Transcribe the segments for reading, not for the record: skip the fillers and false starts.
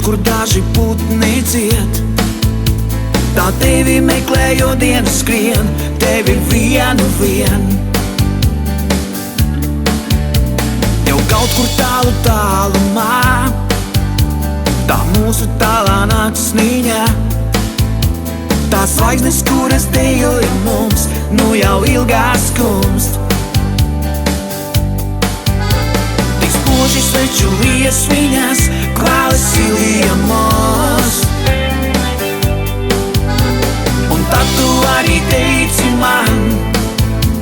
kur daži putni dzied. Tā tevi meklējot dienas skrien, tevi vienu vien. Jau kaut kur tālu tālumā, tā mūsu tālā nakts niņa. Tās zvaigznes, kuras dejoja mums, nu jau ilgās skumst. Tik spoži sveču liesmiņas, kvēles ilijamos. Un tad tu arī teici man,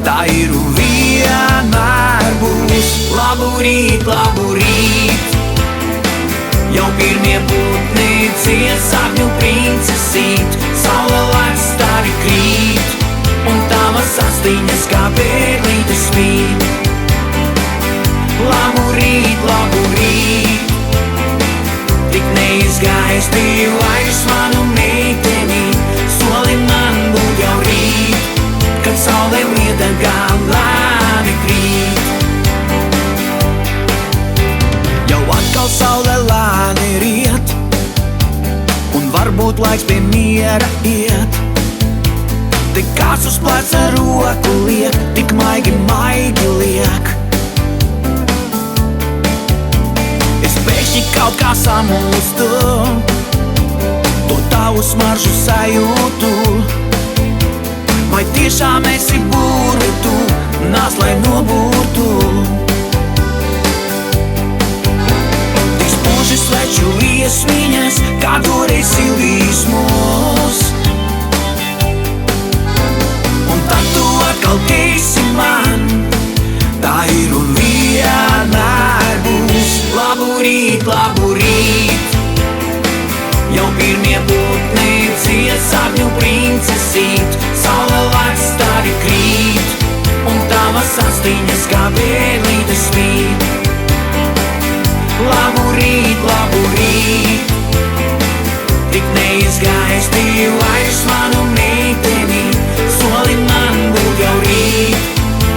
tā ir un vienmēr būs. Labu rīt, labu rīt. Jau pirmie putni ciet, sapņu princesīt. Saule lēks stari krīt, un tavas astiņas kā bērlītes spīd. Labu rīt, labu rīt. Tik neizgaisti vairs manu meiteni. Soli man būt jau rīt, kad saule lieta galāni krīt. Jau atkal saule lēni riet, un varbūt laiks pie miera iet. Tik kāds uz pleca roku liek, tik maigi, maigi liek. Es pēkšņi kaut kā samulstu, to tavu smaržu sajūtu. Vai tiešām esi būri tu, nāc lai nobūtu. Tik spoži sveču liesmiņas, kā toreiz silīs mūs. Un tad tu atkal teiksi man, tā ir un vienmēr būs. Labu rīt, labu rīt. Jau pirmie putni ciet, sapņu princesīt. Saule lēks stari krīt, un tavas astiņas kā bērlītes spīd. Labu rīt, labu rīt. Tik neizgaisti vairs manu meiteni. Soli man būt jau rīt,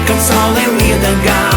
kad saule lieta gā.